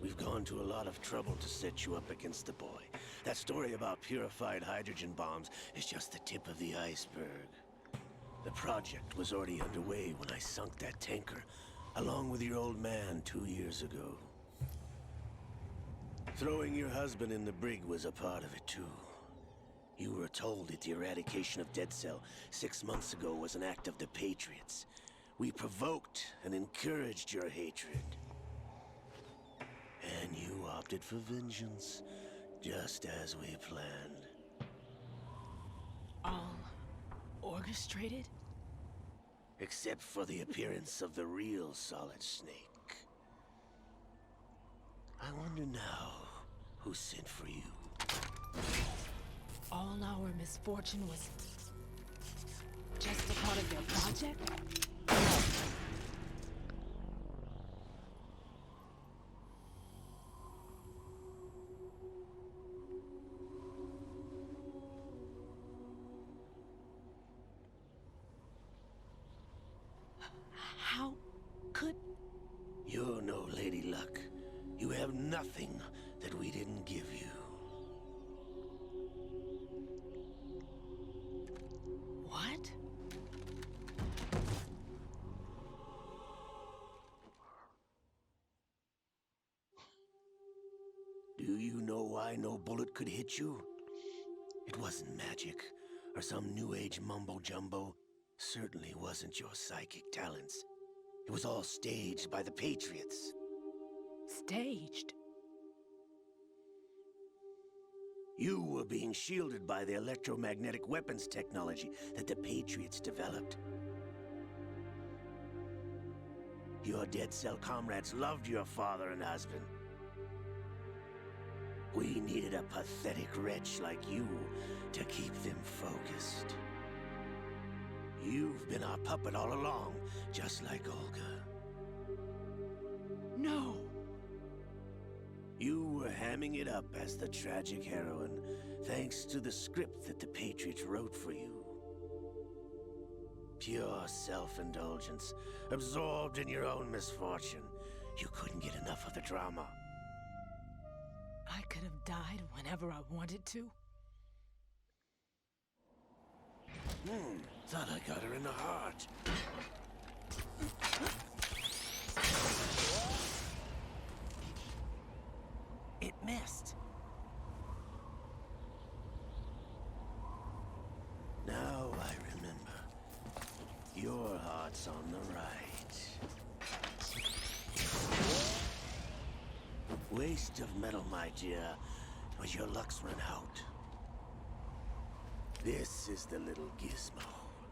We've gone to a lot of trouble to set you up against the boy. That story about purified hydrogen bombs is just the tip of the iceberg. The project was already underway when I sunk that tanker, along with your old man 2 years ago. Throwing your husband in the brig was a part of it too. You were told that the eradication of Dead Cell 6 months ago was an act of the Patriots. We provoked and encouraged your hatred. And you opted for vengeance, just as we planned. All orchestrated? Except for the appearance of the real Solid Snake. I wonder now who sent for you. All our misfortune was just a part of their project? How could... You're no Lady Luck. You have nothing that we didn't give you. What? Do you know why no bullet could hit you? It wasn't magic, or some new age mumbo-jumbo. Certainly wasn't your psychic talents. It was all staged by the Patriots. Staged? You were being shielded by the electromagnetic weapons technology that the Patriots developed. Your Dead Cell comrades loved your father and husband. We needed a pathetic wretch like you to keep them focused. You've been our puppet all along, just like Olga. No. You were hamming it up as the tragic heroine, thanks to the script that the Patriots wrote for you. Pure self-indulgence, absorbed in your own misfortune. You couldn't get enough of the drama. I could have died whenever I wanted to. Thought I got her in the heart. It missed. Now I remember. Your heart's on the right. Waste of metal, my dear, but your luck's run out. This is the little gizmo.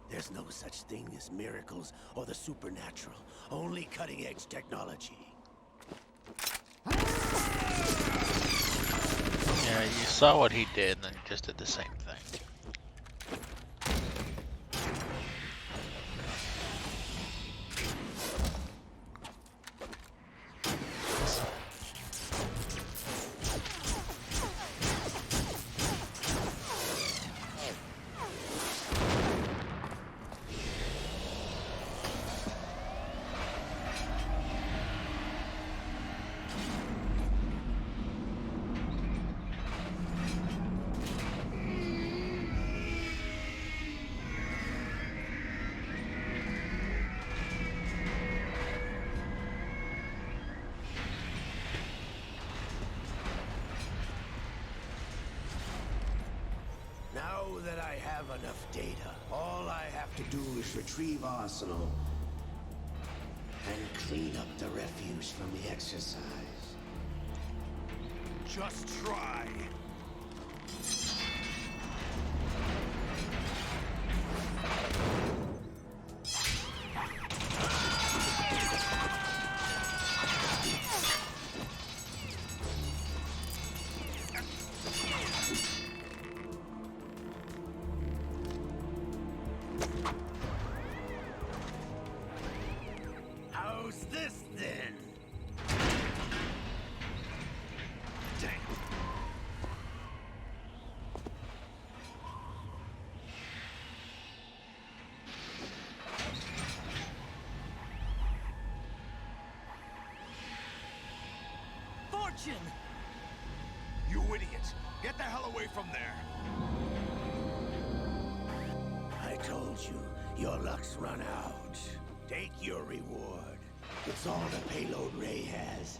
There's no such thing as miracles or the supernatural. Only cutting-edge technology. Yeah, you saw what he did, and then he just did the same thing. Now that I have enough data, all I have to do is retrieve Arsenal and clean up the refuse from the exercise. Just try. How's this then? Damn. fortune! You idiot! Get the hell away from there! I told you, your luck's run out. Take your reward. It's all the payload Ray has.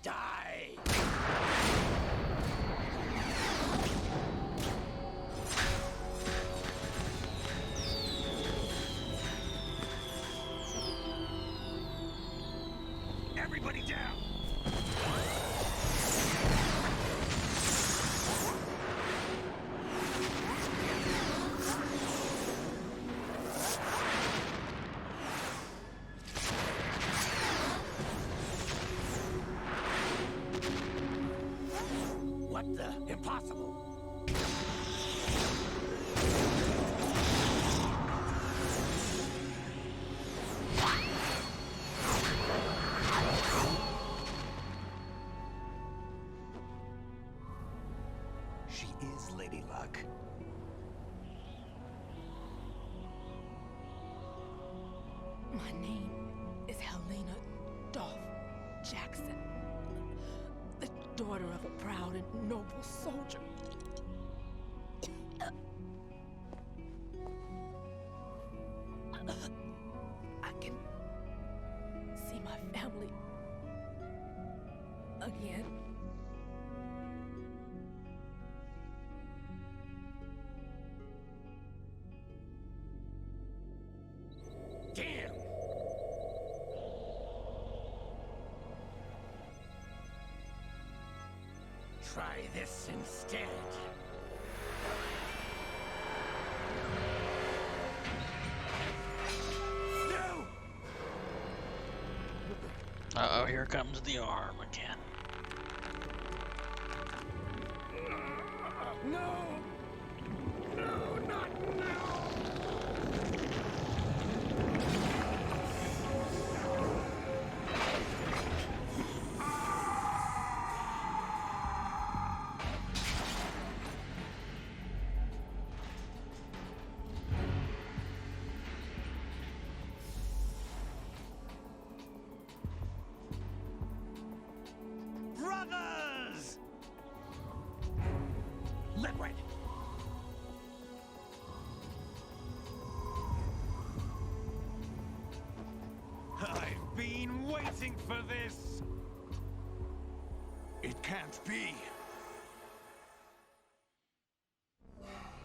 Die! Everybody down! What the? Impossible! She is Lady Luck. My name is Helena Dolph Jackson, the daughter of a proud and noble soldier. I can see my family again. Damn! Try this instead. No! Uh-oh, here comes the arm again. No! No, not now! Brothers! Liquid! I've been waiting for this! It can't be.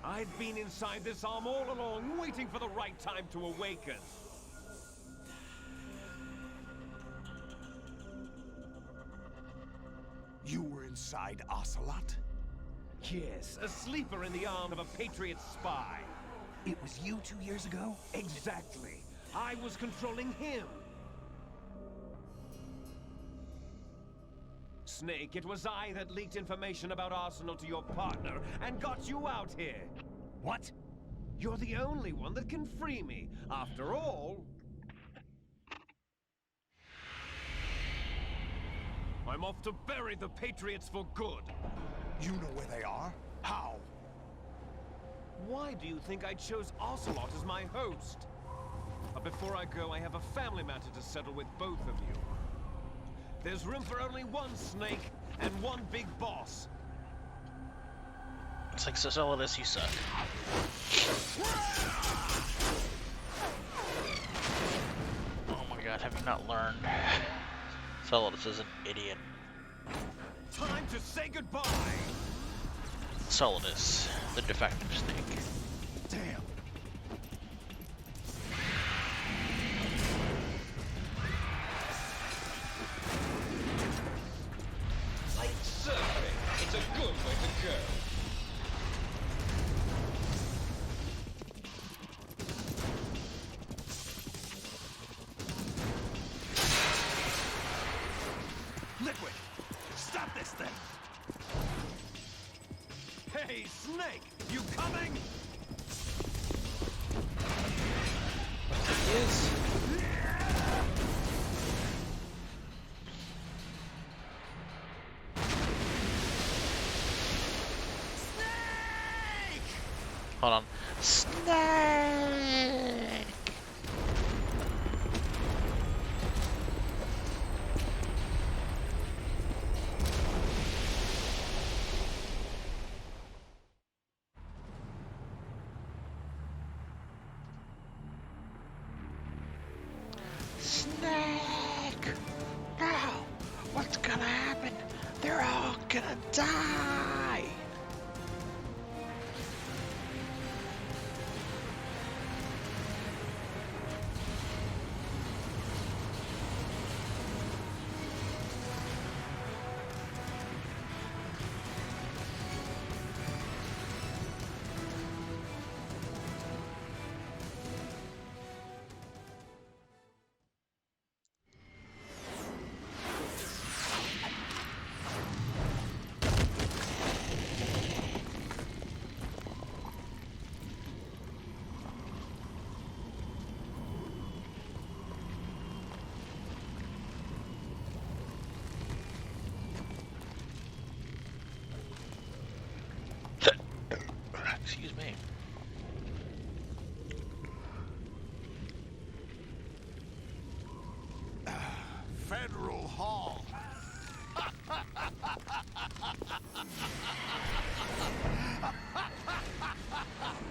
I've been inside this arm all along, waiting for the right time to awaken. You were inside Ocelot? Yes, a sleeper in the arm of a Patriot spy. It was you 2 years ago? Exactly. I was controlling him. Snake, it was I that leaked information about Arsenal to your partner and got you out here. What? You're the only one that can free me. After all, I'm off to bury the Patriots for good. You know where they are? How? Why do you think I chose Ocelot as my host? But before I go, I have a family matter to settle with both of you. There's room for only one Snake and one big boss. It's like Solidus, you suck. Oh my god, have you not learned? Solidus is an idiot. Time to say goodbye! Solidus, the defective snake. Damn. Like surfing, it's a good way to go. Liquid! Stop this thing! Hey, Snake! You coming? Yes. Snake! Hold on. Snake! gonna die! Excuse me. Federal Hall.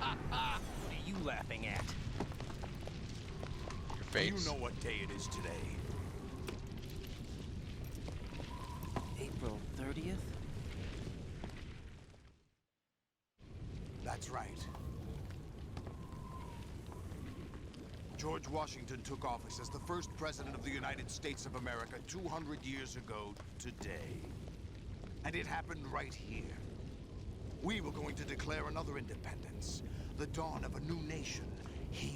What are you laughing at? Your face. You know what day it is today. April 30th? That's right. George Washington took office as the first president of the United States of America 200 years ago today. And it happened right here. We were going to declare another independence, the dawn of a new nation, here.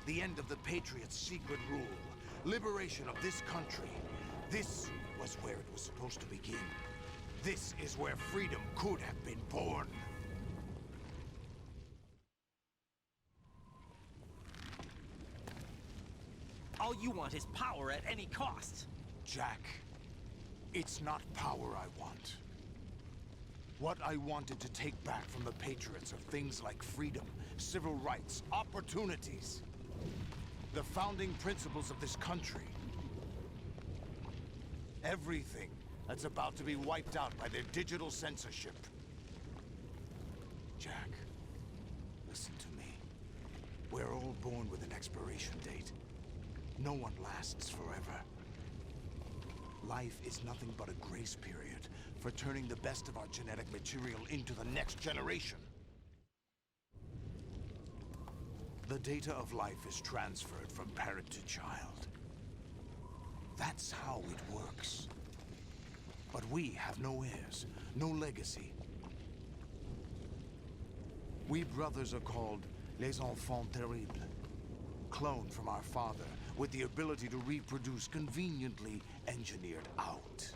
The end of the Patriots' secret rule, liberation of this country. This was where it was supposed to begin. This is where freedom could have been born. All you want is power at any cost. Jack, it's not power I want. What I wanted to take back from the Patriots are things like freedom, civil rights, opportunities. The founding principles of this country. Everything that's about to be wiped out by their digital censorship. Jack, listen to me. We're all born with an expiration date. No one lasts forever. Life is nothing but a grace period for turning the best of our genetic material into the next generation. The data of life is transferred from parent to child. That's how it works. But we have no heirs, no legacy. We brothers are called les enfants terribles, cloned from our father, with the ability to reproduce conveniently engineered out.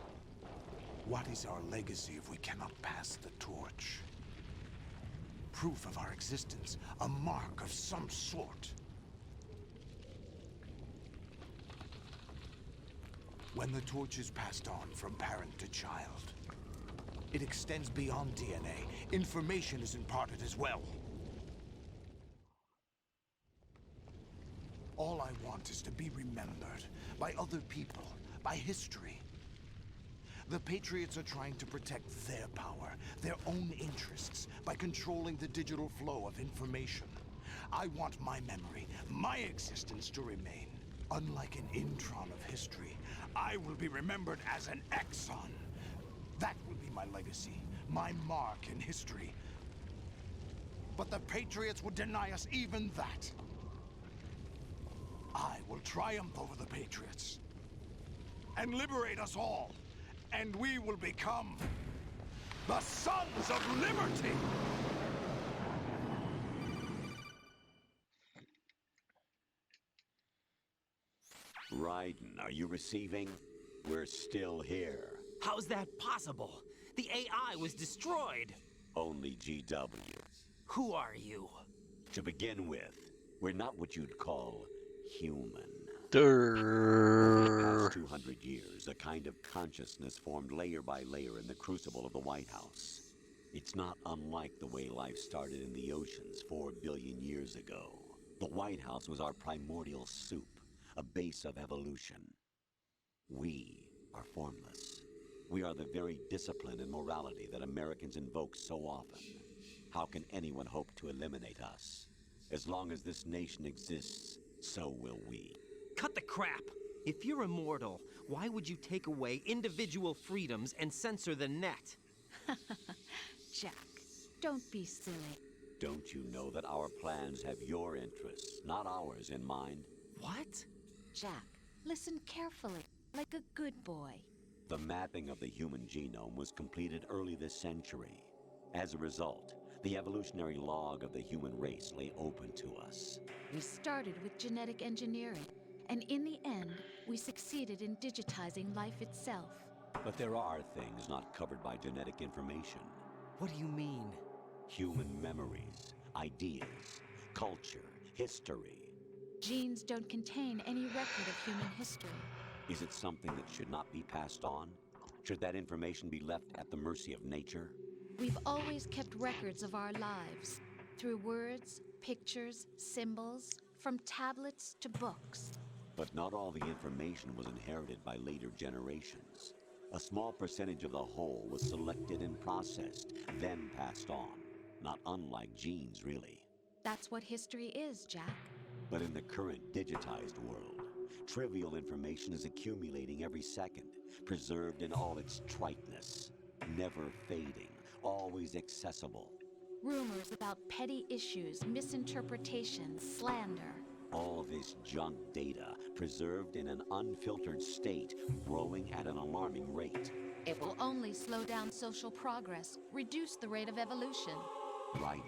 What is our legacy if we cannot pass the torch? Proof of our existence, a mark of some sort. When the torch is passed on from parent to child, it extends beyond DNA. Information is imparted as well. All I want is to be remembered by other people, by history. The Patriots are trying to protect their power, their own interests, by controlling the digital flow of information. I want my memory, my existence to remain. Unlike an intron of history, I will be remembered as an exon. That will be my legacy, my mark in history. But the Patriots would deny us even that. I will triumph over the Patriots and liberate us all, and we will become the Sons of Liberty! Raiden, are you receiving? We're still here. How's that possible? The AI was destroyed. Only GW. Who are you? To begin with, we're not what you'd call human. Durr. Past 200 years, a kind of consciousness formed layer by layer in the crucible of the White House. It's not unlike the way life started in the oceans 4 billion years ago. The White House was our primordial soup, a base of evolution. We are formless. We are the very discipline and morality that Americans invoke so often. How can anyone hope to eliminate us? As long as this nation exists, so will we. Cut the crap. If you're immortal, why would you take away individual freedoms and censor the net? Jack, don't be silly. Don't you know that our plans have your interests, not ours, in mind? What? Jack, listen carefully, like a good boy. The mapping of the human genome was completed early this century. As a result, the evolutionary log of the human race lay open to us. We started with genetic engineering, and in the end, we succeeded in digitizing life itself. But there are things not covered by genetic information. What do you mean? Human memories, ideas, culture, history. Genes don't contain any record of human history. Is it something that should not be passed on? Should that information be left at the mercy of nature? We've always kept records of our lives, through words, pictures, symbols, from tablets to books. But not all the information was inherited by later generations. A small percentage of the whole was selected and processed, then passed on. Not unlike genes, really. That's what history is, Jack. But in the current digitized world, trivial information is accumulating every second, preserved in all its triteness, never fading, always accessible. Rumors about petty issues, misinterpretations, slander. All this junk data, preserved in an unfiltered state, growing at an alarming rate. It will only slow down social progress, reduce the rate of evolution. Right?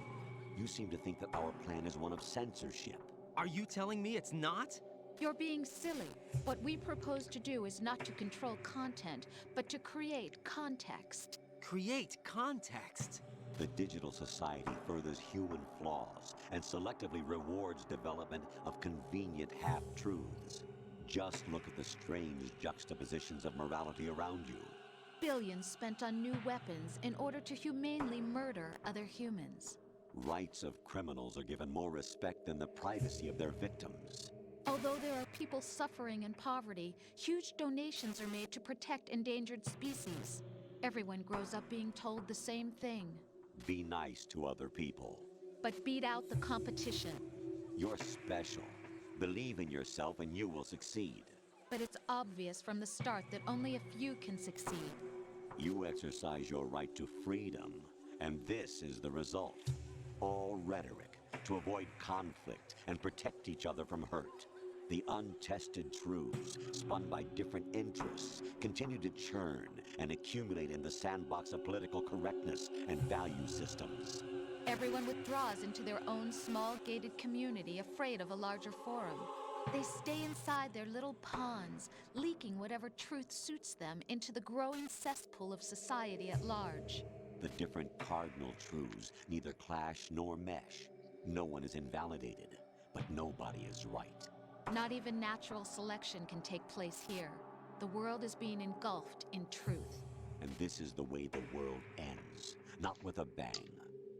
You seem to think that our plan is one of censorship. Are you telling me it's not? You're being silly. What we propose to do is not to control content, but to create context. Create context. The digital society furthers human flaws and selectively rewards development of convenient half-truths. Just look at the strange juxtapositions of morality around you. Billions spent on new weapons in order to humanely murder other humans. Rights of criminals are given more respect than the privacy of their victims. Although there are people suffering in poverty, huge donations are made to protect endangered species. Everyone grows up being told the same thing. Be nice to other people. But beat out the competition. You're special. Believe in yourself and you will succeed. But it's obvious from the start that only a few can succeed. You exercise your right to freedom, and this is the result. All rhetoric to avoid conflict and protect each other from hurt. The untested truths, spun by different interests, continue to churn and accumulate in the sandbox of political correctness and value systems. Everyone withdraws into their own small gated community, afraid of a larger forum. They stay inside their little ponds, leaking whatever truth suits them into the growing cesspool of society at large. The different cardinal truths neither clash nor mesh. No one is invalidated, but nobody is right. Not even natural selection can take place here. The world is being engulfed in truth. And this is the way the world ends. Not with a bang,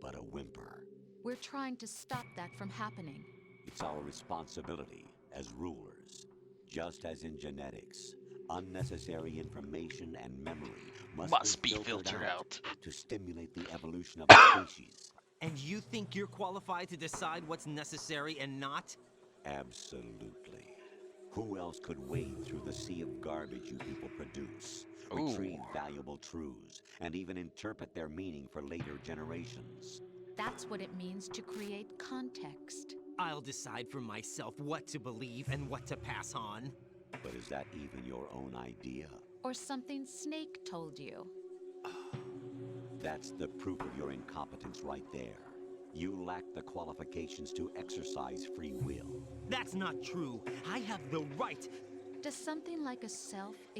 but a whimper. We're trying to stop that from happening. It's our responsibility as rulers. Just as in genetics, unnecessary information and memory must be filtered out to stimulate the evolution of the species. And you think you're qualified to decide what's necessary and not? Absolutely. Who else could wade through the sea of garbage you people produce, retrieve valuable truths, and even interpret their meaning for later generations? That's what it means to create context. I'll decide for myself what to believe and what to pass on. But is that even your own idea? Or something Snake told you? That's the proof of your incompetence right there. You lack the qualifications to exercise free will. That's not true. I have the right. Does something like a self exist?